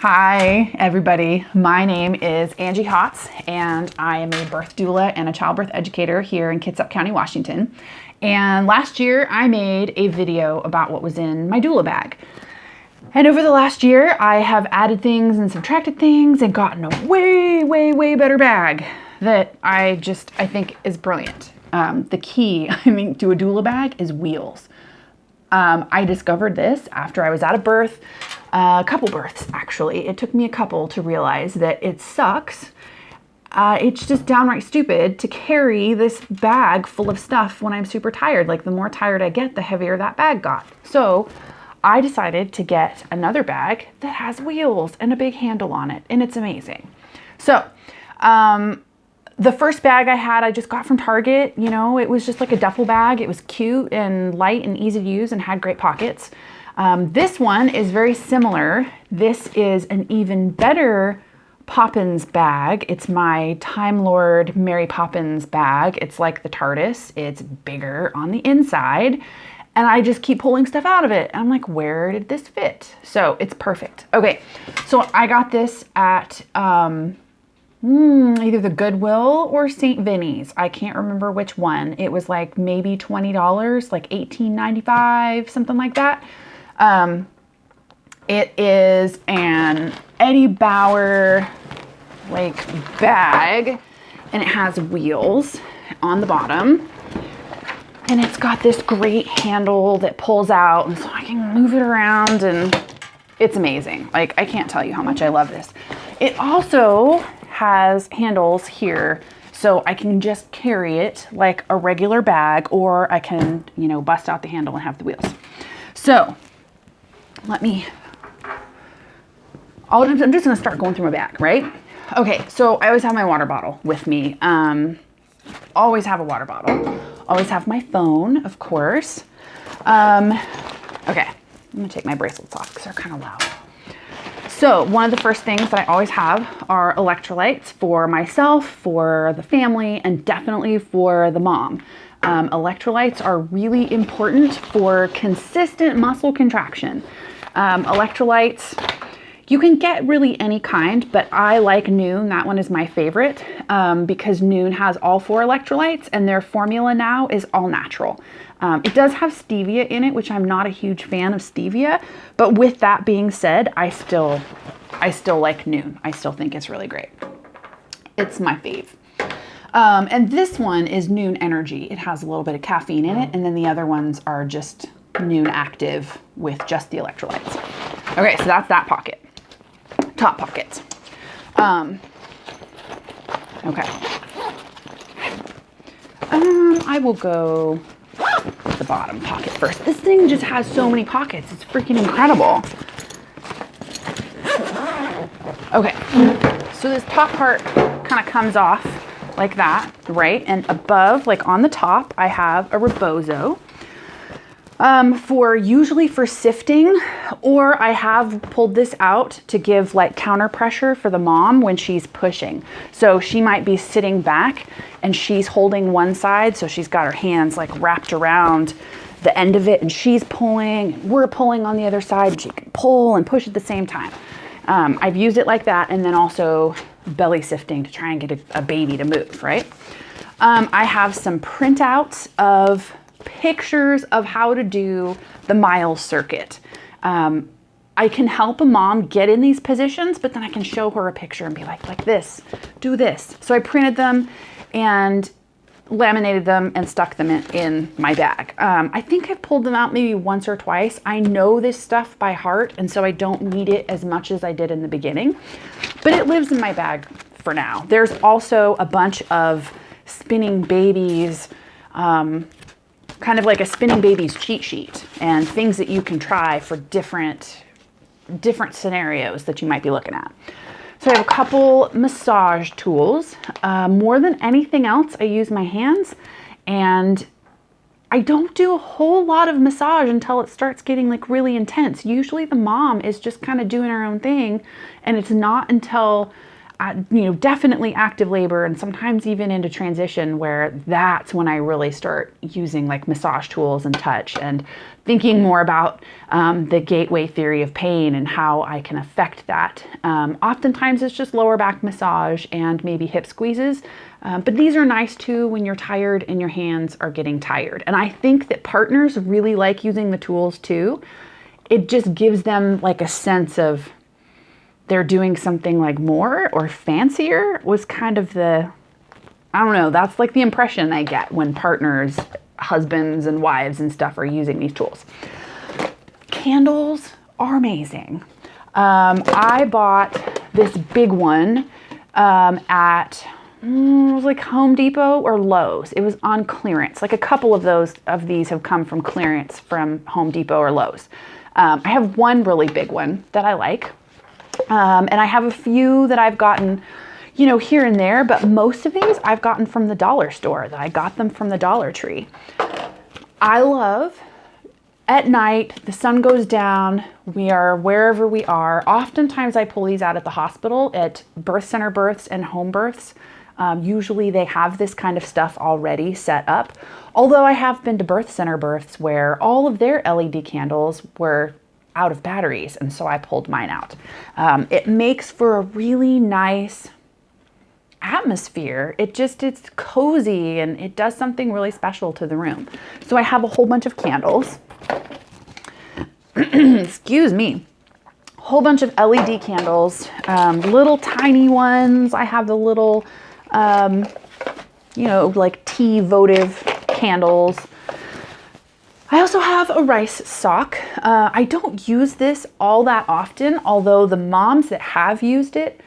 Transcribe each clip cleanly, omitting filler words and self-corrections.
Hi, everybody. My name is Angie Hotz, and I am a birth doula and a childbirth educator here in Kitsap County, Washington. And last year, I made a video about what was in my doula bag. And over the last year, I have added things and subtracted things and gotten a way better bag that I think is brilliant. The key, to a doula bag is wheels. I discovered this after I was out of birth, a couple births actually. It took me a couple to realize that it sucks. It's just downright stupid to carry this bag full of stuff when I'm super tired. Like, the more tired I get, the heavier that bag got. So I decided to get another bag that has wheels and a big handle on it, and it's amazing. So, the first bag I had, I just got from Target. It was just like a duffel bag. It was cute and light and easy to use and had great pockets. This one is very similar. This is an even better Poppins bag. It's my Time Lord Mary Poppins bag. It's like the TARDIS. It's bigger on the inside. And I just keep pulling stuff out of it. And I'm like, where did this fit? So it's perfect. Okay, so I got this at either the Goodwill or St. Vinny's. I can't remember which one. It was like maybe $20, like $18.95, something like that. It is an Eddie Bauer bag, and it has wheels on the bottom. And it's got this great handle that pulls out, and so I can move it around, and it's amazing. I can't tell you how much I love this. It also has handles here, so I can just carry it like a regular bag, or I can, bust out the handle and have the wheels. So I'm just gonna start going through my bag, right? Okay, so I always have my water bottle with me. Always have a water bottle. Always have my phone, of course. Okay, I'm gonna take my bracelets off because they're kind of loud. So one of the first things that I always have are electrolytes for myself, for the family, and definitely for the mom. Electrolytes are really important for consistent muscle contraction. Electrolytes, you can get really any kind, but I like Nuun. That one is my favorite because Nuun has all 4 electrolytes, and their formula now is all natural. It does have stevia in it, which I'm not a huge fan of stevia, but with that being said, I still like Nuun. I still think it's really great. It's my fave. And this one is Nuun Energy. It has a little bit of caffeine in it, and then the other ones are just Nuun Active with just the electrolytes. Okay, so that's that pocket. Top pocket. Okay. I will go the bottom pocket first. This thing just has so many pockets. It's freaking incredible. Okay, so this top part kind of comes off like that, right? And above, like on the top, I have a rebozo usually for sifting, or I have pulled this out to give like counter pressure for the mom when she's pushing. So she might be sitting back and she's holding one side, so she's got her hands like wrapped around the end of it, and she's pulling, and we're pulling on the other side, and she can pull and push at the same time. I've used it like that, and then also belly sifting to try and get a baby to move, right? I have some printouts of pictures of how to do the Miles circuit. I can help a mom get in these positions, but then I can show her a picture and be like this, do this. So I printed them and laminated them and stuck them in my bag. I think I've pulled them out maybe once or twice. I know this stuff by heart, and so I don't need it as much as I did in the beginning, but it lives in my bag for now. There's also a bunch of spinning babies, kind of like a spinning babies cheat sheet, and things that you can try for different scenarios that you might be looking at. So I have a couple massage tools. More than anything else, I use my hands, and I don't do a whole lot of massage until it starts getting like really intense. Usually the mom is just kind of doing her own thing, and it's not until definitely active labor and sometimes even into transition, where that's when I really start using like massage tools and touch and thinking more about the gateway theory of pain and how I can affect that. Oftentimes it's just lower back massage and maybe hip squeezes, but these are nice too when you're tired and your hands are getting tired. And I think that partners really like using the tools too. It just gives them like a sense of they're doing something like more or fancier, was kind of I don't know, that's like the impression I get when partners, husbands and wives and stuff are using these tools. Candles are amazing. I bought this big one at it was like Home Depot or Lowe's. It was on clearance. Like a couple of these have come from clearance from Home Depot or Lowe's. I have one really big one that I like. And I have a few that I've gotten, here and there, but most of these I've gotten from the dollar store. I got them from the Dollar Tree. I love at night, the sun goes down, we are wherever we are. Oftentimes I pull these out at the hospital at birth center births and home births. Usually they have this kind of stuff already set up. Although I have been to birth center births where all of their LED candles were out of batteries, and so I pulled mine out. It makes for a really nice atmosphere. It's cozy and it does something really special to the room. So I have a whole bunch of candles. Excuse me. A whole bunch of LED candles, little tiny ones. I have the little, like tea votive candles. I also have a rice sock. I don't use this all that often, although the moms that have used it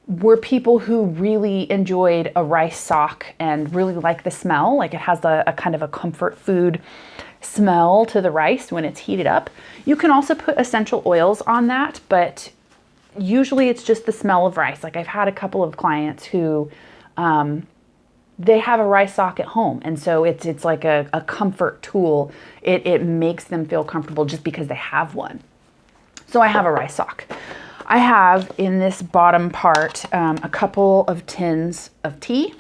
were people who really enjoyed a rice sock and really like the smell. Like it has a kind of a comfort food smell to the rice when it's heated up. You can also put essential oils on that, but usually it's just the smell of rice. Like I've had a couple of clients who they have a rice sock at home, and so it's like a comfort tool. It makes them feel comfortable just because they have one. So I have a rice sock. I have in this bottom part a couple of tins of tea.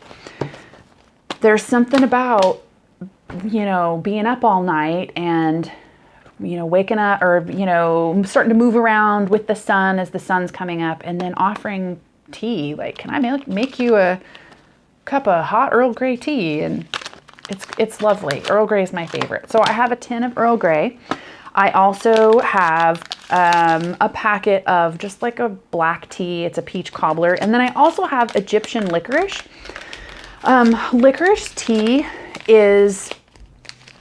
There's something about being up all night and waking up or starting to move around with the sun as the sun's coming up, and then offering tea. Like, can I make you a cup of hot Earl Grey tea? And it's lovely. Earl Grey is my favorite. So I have a tin of Earl Grey. I also have a packet of just like a black tea. It's a peach cobbler. And then I also have Egyptian licorice. Licorice tea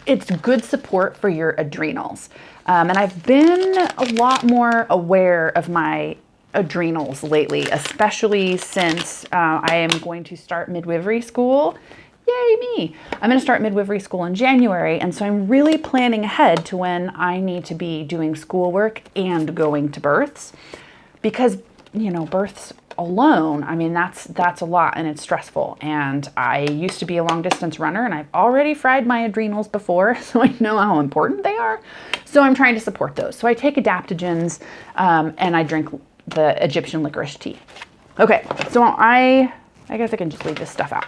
it's good support for your adrenals. And I've been a lot more aware of my adrenals lately, especially since I am going to start midwifery school. Yay me! I'm going to start midwifery school in January, and so I'm really planning ahead to when I need to be doing schoolwork and going to births, because births alone, I mean that's a lot and it's stressful. And I used to be a long distance runner, and I've already fried my adrenals before, so I know how important they are. So I'm trying to support those. So I take adaptogens and I drink the Egyptian licorice tea. Okay, so I guess I can just leave this stuff out.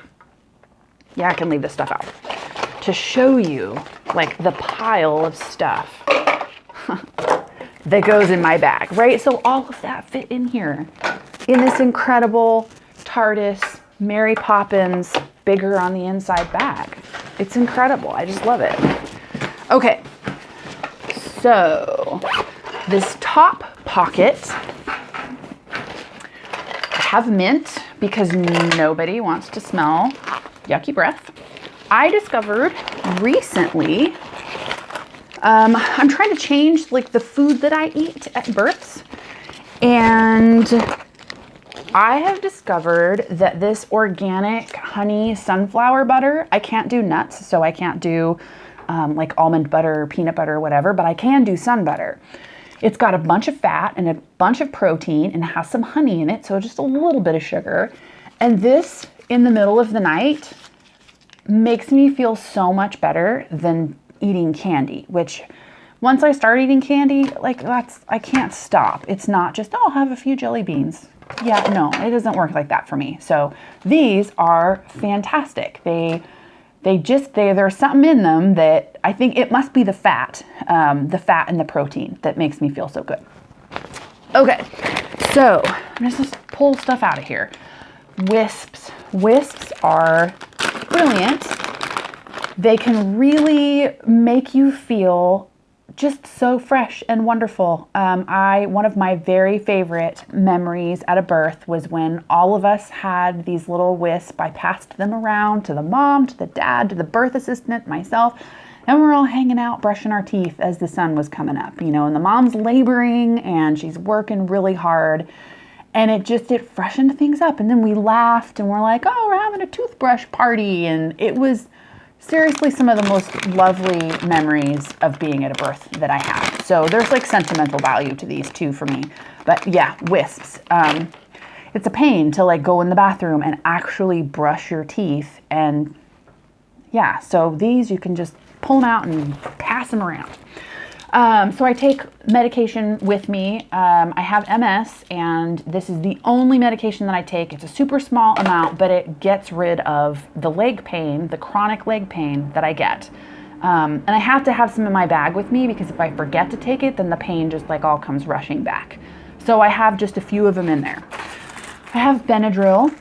Yeah, I can leave this stuff out to show you like the pile of stuff that goes in my bag, right? So all of that fit in here in this incredible TARDIS Mary Poppins bigger on the inside bag. It's incredible. I just love it. Okay, so this top pocket, I have mint because nobody wants to smell yucky breath. I discovered recently, I'm trying to change like the food that I eat at births, and I have discovered that this organic honey sunflower butter, I can't do nuts, so I can't do like almond butter, peanut butter, whatever, but I can do sun butter. It's got a bunch of fat and a bunch of protein and has some honey in it, so just a little bit of sugar. And this, in the middle of the night, makes me feel so much better than eating candy, which once I start eating candy, like I can't stop. It's not just, oh, I'll have a few jelly beans. yeah, no, it doesn't work like that for me. So these are fantastic. There's something in them that I think it must be the fat and the protein that makes me feel so good. Okay, so I'm just pull stuff out of here. Wisps. Wisps are brilliant. They can really make you feel just so fresh and wonderful. One of my very favorite memories at a birth was when all of us had these little wisps. I passed them around to the mom, to the dad, to the birth assistant, myself, and we're all hanging out, brushing our teeth as the sun was coming up, and the mom's laboring and she's working really hard. And it freshened things up. And then we laughed and we're like, oh, we're having a toothbrush party. And it was seriously some of the most lovely memories of being at a birth that I have. So there's like sentimental value to these too for me. But yeah, wisps. It's a pain to like go in the bathroom and actually brush your teeth. And yeah, so these you can just pull them out and pass them around. So I take medication with me. I have MS, and this is the only medication that I take. It's a super small amount, but it gets rid of the leg pain, the chronic leg pain that I get. And I have to have some in my bag with me because if I forget to take it, then the pain just like all comes rushing back. So I have just a few of them in there. I have Benadryl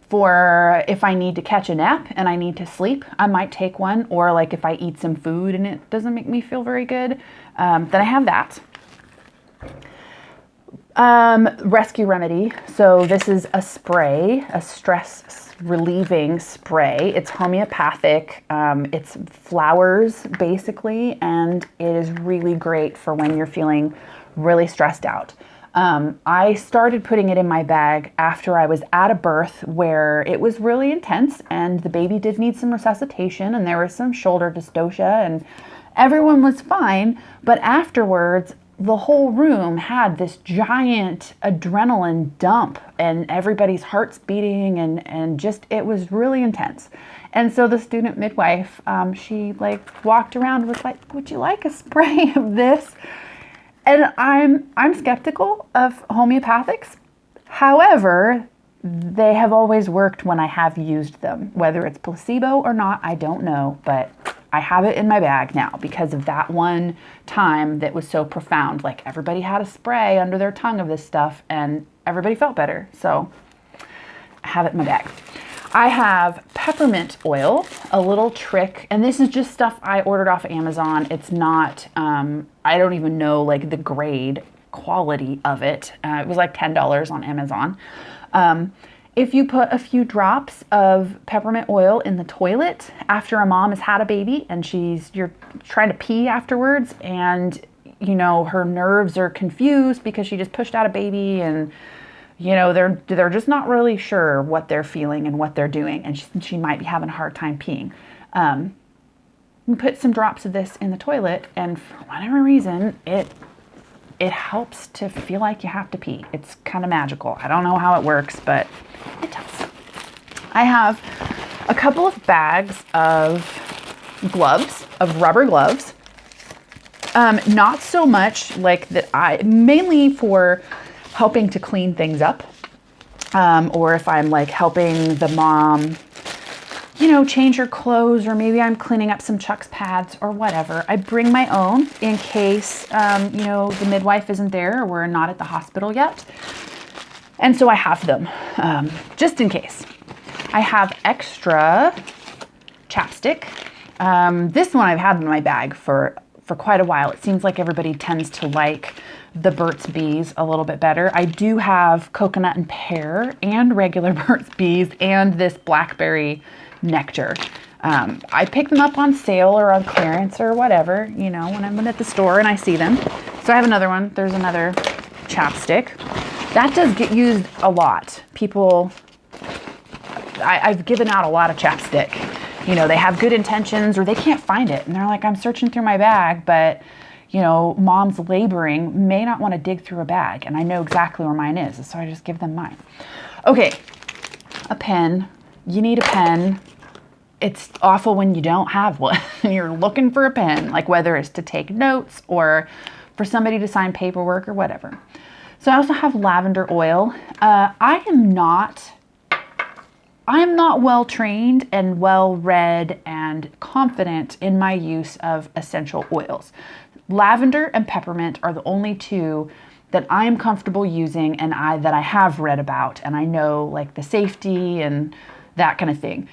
for if I need to catch a nap and I need to sleep, I might take one. Or like if I eat some food and it doesn't make me feel very good, then I have that. Rescue Remedy. So this is a spray, a stress relieving spray. It's homeopathic. It's flowers basically, and it is really great for when you're feeling really stressed out. I started putting it in my bag after I was at a birth where it was really intense and the baby did need some resuscitation and there was some shoulder dystocia and everyone was fine. But afterwards, the whole room had this giant adrenaline dump and everybody's hearts beating and just, it was really intense. And so the student midwife, she like walked around and was like, would you like a spray of this? And I'm skeptical of homeopathics. However, they have always worked when I have used them. Whether it's placebo or not, I don't know, but I have it in my bag now because of that one time that was so profound. Like everybody had a spray under their tongue of this stuff and everybody felt better. So I have it in my bag. I have peppermint oil, a little trick, and this is just stuff I ordered off Amazon. It's not, I don't even know like the grade quality of it. It was like $10 on Amazon. If you put a few drops of peppermint oil in the toilet after a mom has had a baby and you're trying to pee afterwards and her nerves are confused because she just pushed out a baby and they're just not really sure what they're feeling and what they're doing, and she might be having a hard time peeing. You put some drops of this in the toilet, and for whatever reason, it helps to feel like you have to pee. It's kind of magical. I don't know how it works, but it does. I have a couple of bags of gloves, of rubber gloves. Not so much like that. Mainly for helping to clean things up, or if I'm like helping the mom, change her clothes, or maybe I'm cleaning up some Chuck's pads or whatever. I bring my own in case, the midwife isn't there or we're not at the hospital yet. And so I have them, just in case. I have extra chapstick. This one I've had in my bag for quite a while. It seems like everybody tends to like the Burt's Bees a little bit better. I do have coconut and pear and regular Burt's Bees and this blackberry nectar. I pick them up on sale or on clearance or whatever, when I'm at the store and I see them. So I have another one. There's another chapstick. That does get used a lot. I've given out a lot of chapstick. They have good intentions or they can't find it. And they're like, I'm searching through my bag, but mom's laboring, may not want to dig through a bag. And I know exactly where mine is. So I just give them mine. Okay. A pen. You need a pen. It's awful when you don't have one. You're looking for a pen, like whether it's to take notes or for somebody to sign paperwork or whatever. So I also have lavender oil. I am not well trained and well read and confident in my use of essential oils. Lavender and peppermint are the only two that I am comfortable using and that I have read about, and I know like the safety and that kind of thing.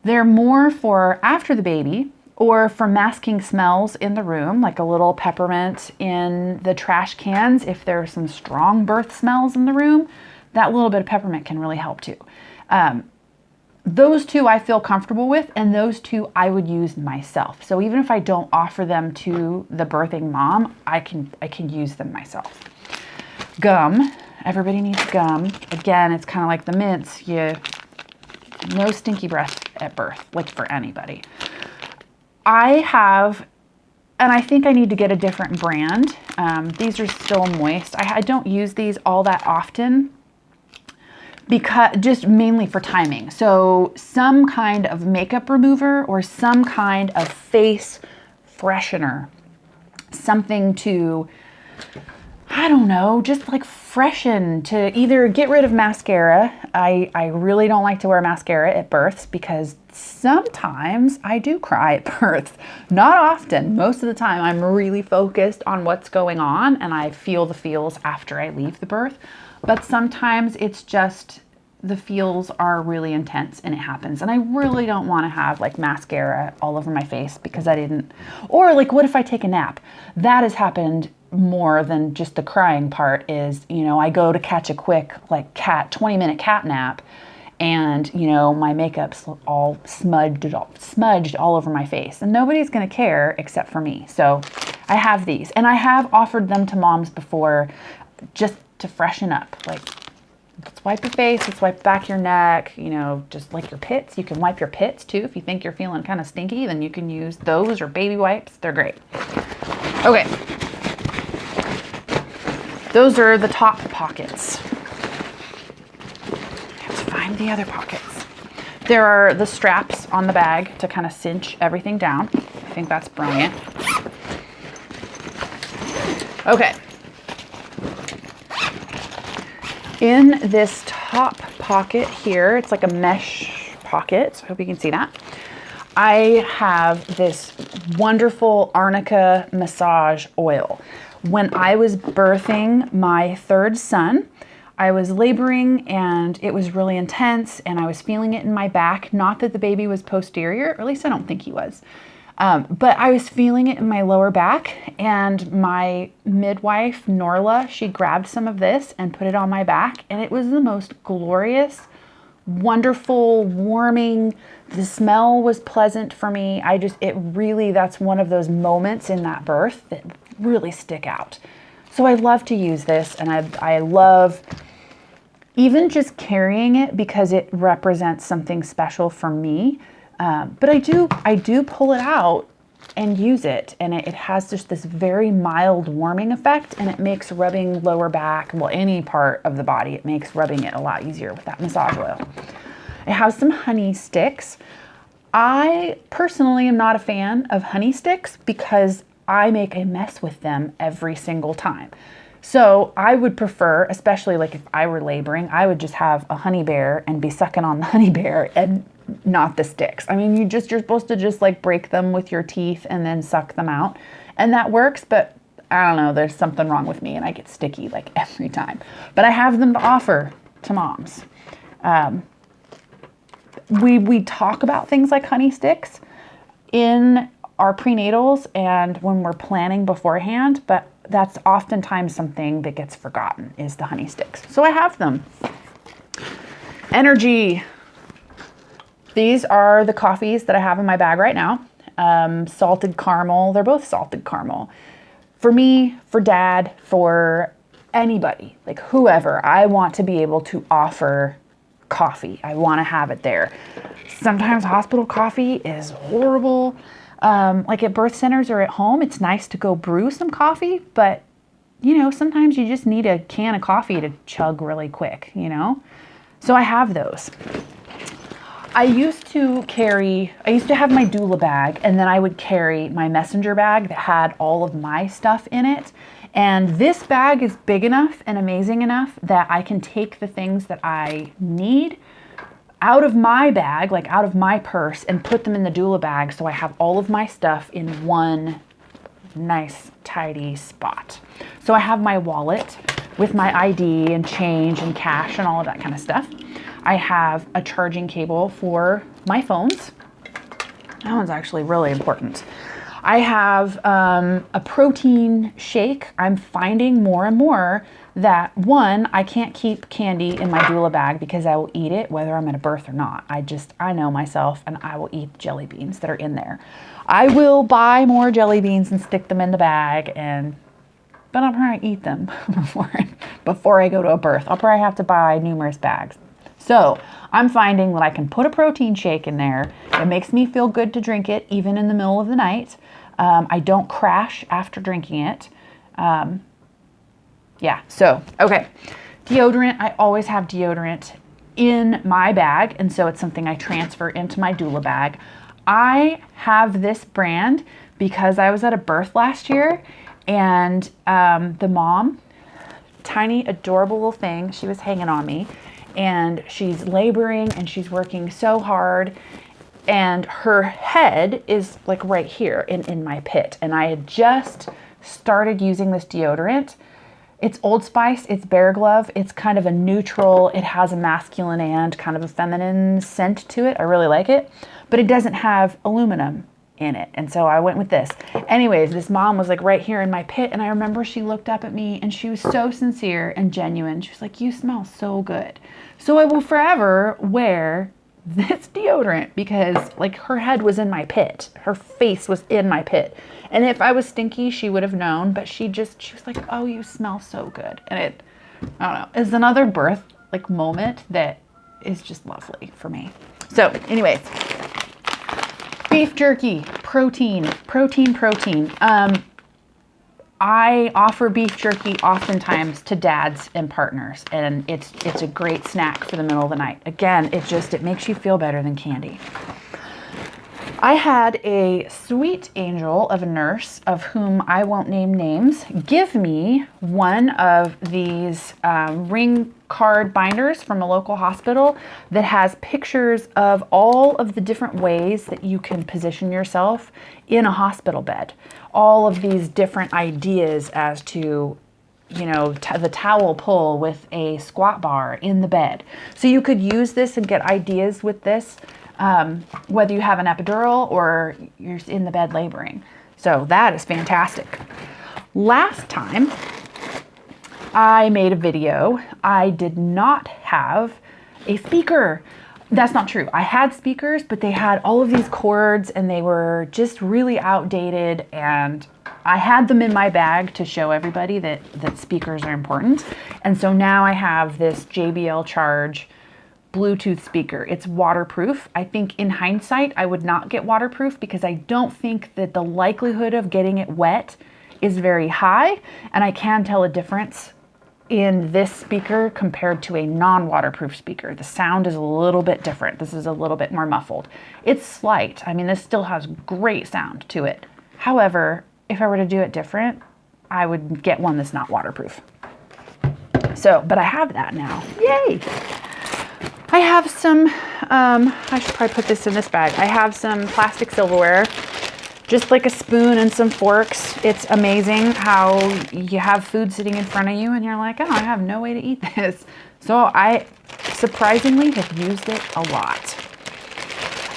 They're more for after the baby or for masking smells in the room, like a little peppermint in the trash cans. If there are some strong birth smells in the room, that little bit of peppermint can really help too. Those two I feel comfortable with, and those two I would use myself. So even if I don't offer them to the birthing mom, I can use them myself. Gum. Everybody needs gum. Again, it's kind of like the mints. No stinky breath at birth, like for anybody. I have, and I think I need to get a different brand. These are still moist. I don't use these all that often, because just mainly for timing. So some kind of makeup remover or some kind of face freshener, something to, I don't know, just like freshen, to either get rid of mascara. I really don't like to wear mascara at births because sometimes I do cry at birth. Not often. Most of the time I'm really focused on what's going on and I feel the feels after I leave the birth. But sometimes it's just the feels are really intense and it happens. And I really don't want to have like mascara all over my face because I didn't, or like what if I take a nap? That has happened more than just the crying part. Is, you know, I go to catch a quick like 20-minute cat nap and, you know, my makeup's all smudged all over my face and nobody's going to care except for me. So I have these and I have offered them to moms before just to freshen up. Like, let's wipe your face, let's wipe the back of your neck, you know, just like your pits. You can wipe your pits too. If you think you're feeling kind of stinky, then you can use those or baby wipes. They're great. Okay. Those are the top pockets. I have to find the other pockets. There are the straps on the bag to kind of cinch everything down. I think that's brilliant. Okay. In this top pocket here, it's like a mesh pocket. I hope you can see that. I have this wonderful Arnica Massage Oil. When I was birthing my third son, I was laboring and it was really intense and I was feeling it in my back. Not that the baby was posterior, or at least I don't think he was. But I was feeling it in my lower back, and my midwife, Norla, she grabbed some of this and put it on my back, and it was the most glorious, wonderful, warming. The smell was pleasant for me. That's one of those moments in that birth that really stick out. So I love to use this, and I love even just carrying it because it represents something special for me. But I do pull it out and use it, and it has just this very mild warming effect, and it makes rubbing lower back, well, any part of the body, it makes rubbing it a lot easier with that massage oil. It has some honey sticks. I personally am not a fan of honey sticks because I make a mess with them every single time. So I would prefer, especially like if I were laboring, I would just have a honey bear and be sucking on the honey bear and not the sticks. I mean, you're supposed to just like break them with your teeth and then suck them out. And that works, but I don't know, there's something wrong with me and I get sticky like every time. But I have them to offer to moms. We talk about things like honey sticks in our prenatals and when we're planning beforehand, but that's oftentimes something that gets forgotten is the honey sticks. So I have them. Energy. These are the coffees that I have in my bag right now. Salted caramel. They're both salted caramel. For me, for dad, for anybody, like whoever, I want to be able to offer coffee. I want to have it there. Sometimes hospital coffee is horrible. Like at birth centers or at home, it's nice to go brew some coffee, but you know, sometimes you just need a can of coffee to chug really quick, you know? So I have those. I used to have my doula bag, and then I would carry my messenger bag that had all of my stuff in it. And this bag is big enough and amazing enough that I can take the things that I need out of my bag, like out of my purse, and put them in the doula bag so I have all of my stuff in one nice, tidy spot. So I have my wallet with my ID and change and cash and all of that kind of stuff. I have a charging cable for my phones. That one's actually really important. I have a protein shake. I'm finding more and more that, one, I can't keep candy in my doula bag because I will eat it whether I'm at a birth or not. I know myself, and I will eat jelly beans that are in there. I will buy more jelly beans and stick them in the bag, but I'll probably eat them before I go to a birth. I'll probably have to buy numerous bags. So I'm finding that I can put a protein shake in there. It makes me feel good to drink it, even in the middle of the night. I don't crash after drinking it. Yeah, so, okay. Deodorant, I always have deodorant in my bag, and so it's something I transfer into my doula bag. I have this brand because I was at a birth last year, and the mom, tiny, adorable little thing, she was hanging on me, and she's laboring, and she's working so hard, and her head is like right here in my pit, and I had just started using this deodorant. It's Old Spice, it's Bear Glove, it's kind of a neutral, it has a masculine and kind of a feminine scent to it. I really like it, but it doesn't have aluminum in it, and so I went with this. Anyways, this mom was like right here in my pit, and I remember she looked up at me and she was so sincere and genuine. She was like, "You smell so good." So I will forever wear this deodorant because like her head was in my pit, her face was in my pit, and if I was stinky she would have known, but she was like, "Oh, you smell so good." And I don't know, is another birth like moment that is just lovely for me. So anyways, beef jerky, protein. I offer beef jerky oftentimes to dads and partners, and it's a great snack for the middle of the night. Again, it makes you feel better than candy. I had a sweet angel of a nurse, of whom I won't name names, give me one of these ring card binders from a local hospital that has pictures of all of the different ways that you can position yourself in a hospital bed. All of these different ideas as to, you know, the towel pull with a squat bar in the bed. So you could use this and get ideas with this, whether you have an epidural or you're in the bed laboring. So that is fantastic. Last time I made a video, I did not have a speaker. That's not true. I had speakers, but they had all of these cords and they were just really outdated, and I had them in my bag to show everybody that speakers are important. And so now I have this JBL Charge Bluetooth speaker. It's waterproof. I think in hindsight, I would not get waterproof because I don't think that the likelihood of getting it wet is very high. And I can tell a difference in this speaker compared to a non-waterproof speaker. The sound is a little bit different. This is a little bit more muffled. It's slight. I mean, this still has great sound to it. However, if I were to do it different, I would get one that's not waterproof. So, but I have that now. Yay! I have some, I should probably put this in this bag. I have some plastic silverware, just like a spoon and some forks. It's amazing how you have food sitting in front of you and you're like, "Oh, I have no way to eat this." So I surprisingly have used it a lot.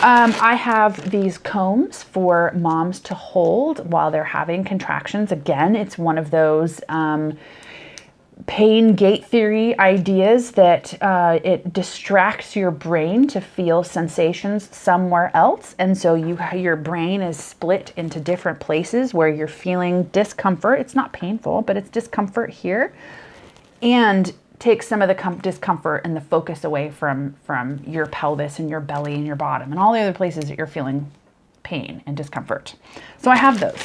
I have these combs for moms to hold while they're having contractions. Again, it's one of those pain gate theory ideas that it distracts your brain to feel sensations somewhere else. And so your brain is split into different places where you're feeling discomfort. It's not painful, but it's discomfort here. And take some of the discomfort and the focus away from your pelvis and your belly and your bottom and all the other places that you're feeling pain and discomfort. So I have those.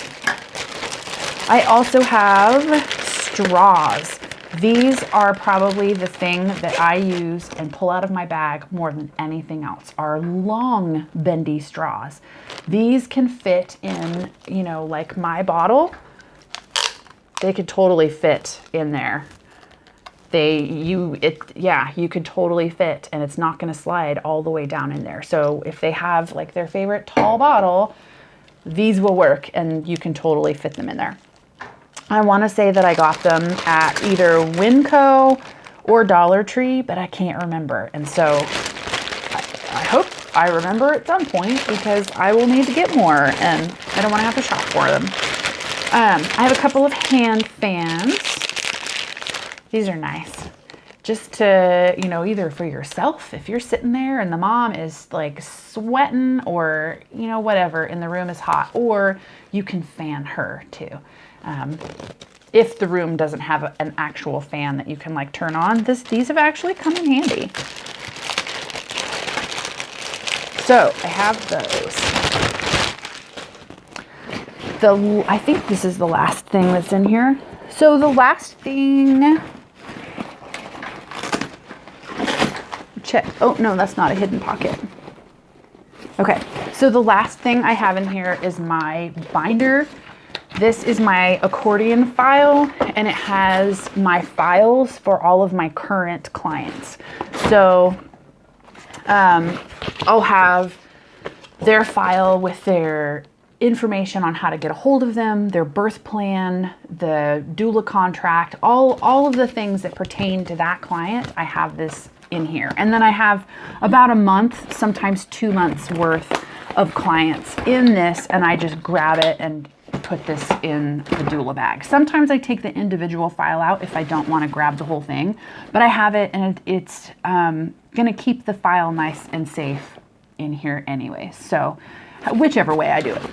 I also have straws. These are probably the thing that I use and pull out of my bag more than anything else, are long bendy straws. These can fit in, you know, like my bottle. they could totally fit in there. You could totally fit, and it's not going to slide all the way down in there. So if they have like their favorite tall bottle, these will work, and you can totally fit them in there. I want to say that I got them at either Winco or Dollar Tree, but I can't remember. And so I hope I remember at some point, because I will need to get more, and I don't want to have to shop for them. I have a couple of hand fans. These are nice. Just to, you know, either for yourself, if you're sitting there and the mom is like sweating, or, you know, whatever, and the room is hot, or you can fan her too. If the room doesn't have an actual fan that you can like turn on, these have actually come in handy. So I have those. I think this is the last thing that's in here. So the last thing, check. Oh no, that's not a hidden pocket. Okay, so the last thing I have in here is my binder. This is my accordion file, and it has my files for all of my current clients. So I'll have their file with their information on how to get a hold of them, their birth plan, the doula contract, all of the things that pertain to that client. I have this in here. And then I have about a month, sometimes 2 months worth of clients in this, and I just grab it and put this in the doula bag. Sometimes I take the individual file out if I don't want to grab the whole thing, but I have it, and it's gonna keep the file nice and safe in here anyway. So whichever way I do it,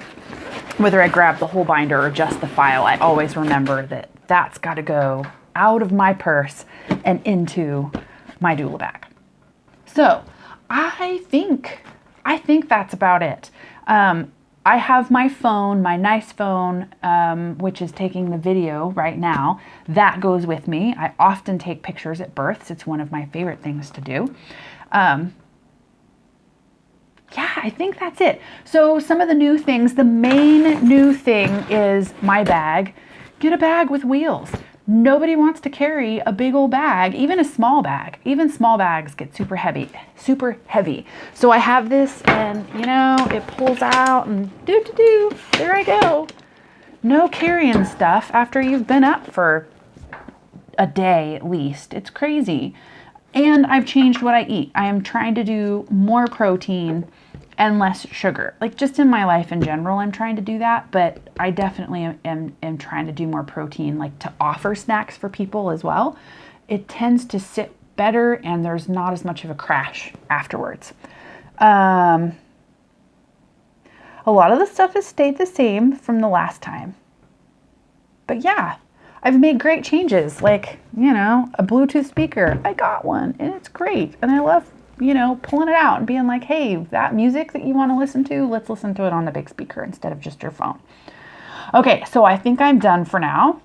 whether I grab the whole binder or just the file, I always remember that that's got to go out of my purse and into my doula bag. So I think that's about it. I have my phone, my nice phone, which is taking the video right now. That goes with me. I often take pictures at births. It's one of my favorite things to do. Yeah, I think that's it. So some of the new things, the main new thing is my bag. Get a bag with wheels. Nobody wants to carry a big old bag, even a small bag. Even small bags get super heavy. So I have this, and you know, it pulls out and there I go. No carrying stuff after you've been up for a day at least. It's crazy. And I've changed what I eat. I am trying to do more protein and less sugar. Like just in my life in general, I'm trying to do that, but I definitely am trying to do more protein, like to offer snacks for people as well. It tends to sit better, and there's not as much of a crash afterwards. A lot of the stuff has stayed the same from the last time. But yeah, I've made great changes, like, you know, a Bluetooth speaker. I got one, and it's great. And I love, you know, pulling it out and being like, hey, that music that you want to listen to, let's listen to it on the big speaker instead of just your phone. Okay, so I think I'm done for now.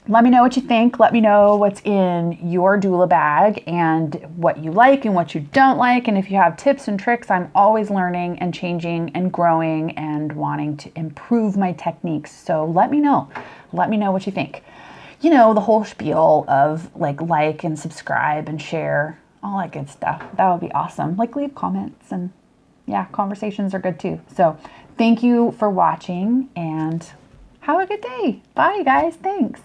Let me know what you think. Let me know what's in your doula bag and what you like and what you don't like. And if you have tips and tricks, I'm always learning and changing and growing and wanting to improve my techniques. So let me know. Let me know what you think. You know, the whole spiel of like and subscribe and share, all that good stuff. That would be awesome. Like leave comments, and yeah, conversations are good too. So thank you for watching, and have a good day. Bye guys. Thanks.